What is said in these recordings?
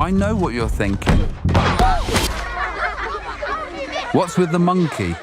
I know what you're thinking. What's with the monkey?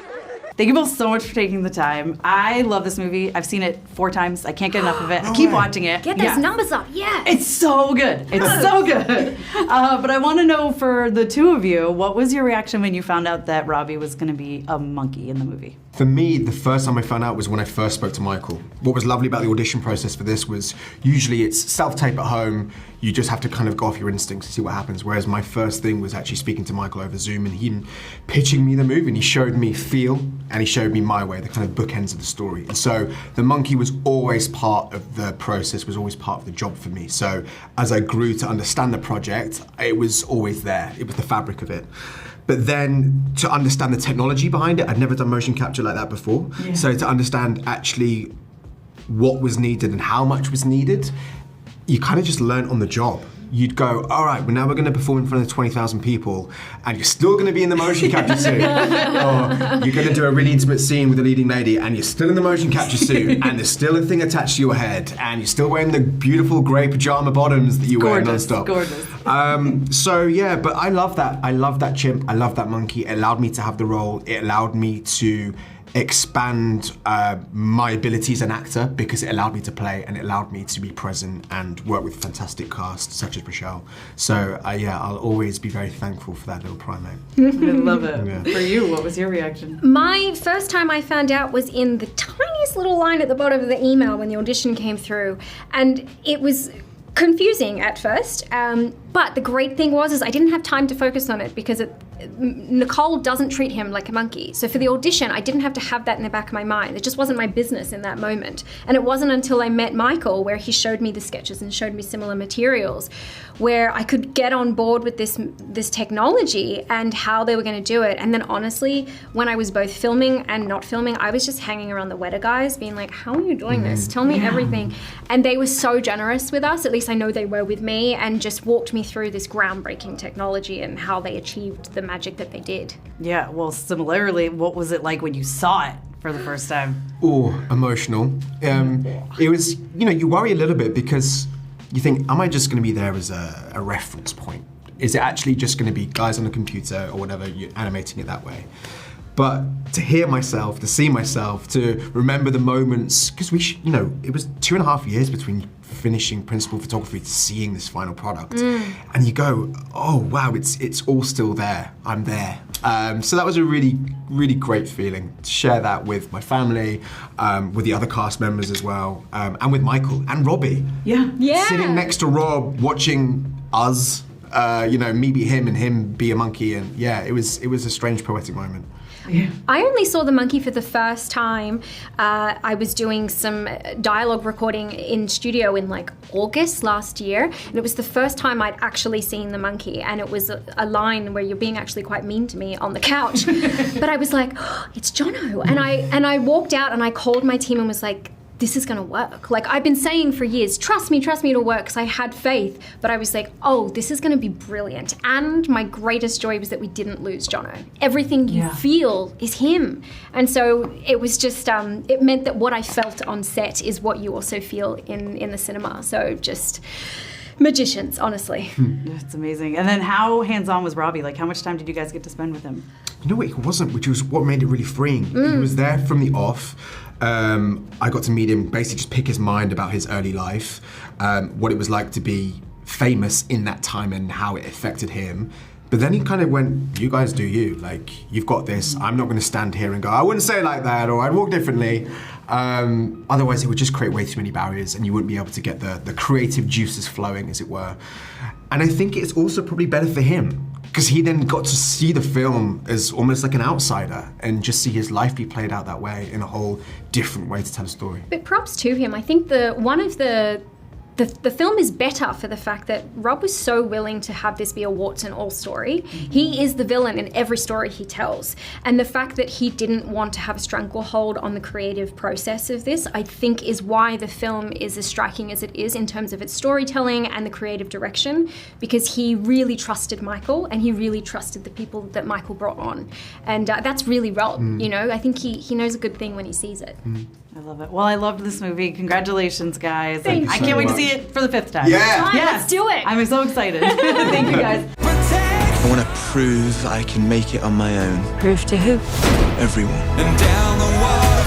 Thank you both so much for taking the time. I love this movie. I've seen it 4 times. I can't get enough of it. I keep watching it. Get those numbers up, yeah. It's so good. It's so good. But I want to know for the two of you, what was your reaction when you found out that Robbie was going to be a monkey in the movie? For me, the first time I found out was when I first spoke to Michael. What was lovely about the audition process for this was usually it's self-tape at home, you just have to kind of go off your instincts to see what happens. Whereas my first thing was actually speaking to Michael over Zoom and him pitching me the movie, and he showed me feel and he showed me my way, the kind of bookends of the story. And so the monkey was always part of the process, was always part of the job for me. So as I grew to understand the project, it was always there. It was the fabric of it. But then to understand the technology behind it, I'd never done motion capture like that before. Yeah. So to understand actually what was needed and how much was needed, you kind of just learn on the job. You'd go, all right, well now we're going to perform in front of 20,000 people and you're still going to be in the motion capture suit. Or you're going to do a really intimate scene with the leading lady and you're still in the motion capture suit and there's still a thing attached to your head and you're still wearing the beautiful grey pajama bottoms that you wear non-stop. Gorgeous. So yeah, but I love that. I love that chimp. I love that monkey. It allowed me to have the role. It allowed me to expand my ability as an actor because it allowed me to play and it allowed me to be present and work with fantastic cast such as Raechelle. So yeah, I'll always be very thankful for that little primate. I love it. Yeah. For you, what was your reaction? My first time I found out was in the tiniest little line at the bottom of the email when the audition came through, and it was confusing at first, but the great thing was I didn't have time to focus on it because Nicole doesn't treat him like a monkey. So for the audition, I didn't have to have that in the back of my mind. It just wasn't my business in that moment. And it wasn't until I met Michael where he showed me the sketches and showed me similar materials where I could get on board with this technology and how they were going to do it. And then honestly, when I was both filming and not filming, I was just hanging around the Weta guys being like, how are you doing this? Tell me everything. And they were so generous with us, at least I know they were with me, and just walked me through this groundbreaking technology and how they achieved the magic that they did. Yeah, well, similarly, what was it like when you saw it for the first time? Oh, emotional. It was, you worry a little bit because you think, am I just going to be there as a reference point? Is it actually just going to be guys on a computer or whatever, you're animating it that way? But to hear myself, to see myself, to remember the moments, because it was 2.5 years between finishing principal photography to seeing this final product. And you go, oh wow, it's all still there, I'm there. So that was a really, really great feeling to share that with my family, with the other cast members as well, and with Michael and Robbie. Yeah. Sitting next to Rob, watching us, me be him and him be a monkey, and yeah, it was a strange poetic moment. Yeah. I only saw the monkey for the first time. I was doing some dialogue recording in studio in August last year, and it was the first time I'd actually seen the monkey, and it was a line where you're being actually quite mean to me on the couch. But I was like, oh, it's Jonno. And I walked out and I called my team and was like, this is gonna work. I've been saying for years, trust me it'll work, because I had faith, but I was like, oh, this is gonna be brilliant. And my greatest joy was that we didn't lose Jonno. Everything you feel is him. And so it was just, it meant that what I felt on set is what you also feel in the cinema. So just magicians, honestly. It's amazing. And then how hands-on was Robbie? How much time did you guys get to spend with him? You know what, he wasn't, which was what made it really freeing. He was there from the off. I got to meet him, basically just pick his mind about his early life, what it was like to be famous in that time and how it affected him. But then he kind of went, you guys do you. You've got this. I'm not going to stand here and go, I wouldn't say it like that, or I'd walk differently. Otherwise, it would just create way too many barriers and you wouldn't be able to get the creative juices flowing, as it were. And I think it's also probably better for him, because he then got to see the film as almost like an outsider and just see his life be played out that way in a whole different way to tell a story. But props to him. I think the film is better for the fact that Rob was so willing to have this be a warts and all story. He is the villain in every story he tells. And the fact that he didn't want to have a stranglehold on the creative process of this, I think is why the film is as striking as it is in terms of its storytelling and the creative direction, because he really trusted Michael and he really trusted the people that Michael brought on. And that's really Rob, I think he knows a good thing when he sees it. I love it. Well, I loved this movie. Congratulations, guys. Thank I you can't wait to so see much. it for the 5th time. Yeah. Fine, let's do it. I'm so excited. Thank you, guys. I want to prove I can make it on my own. Proof to who? Everyone. And down the water.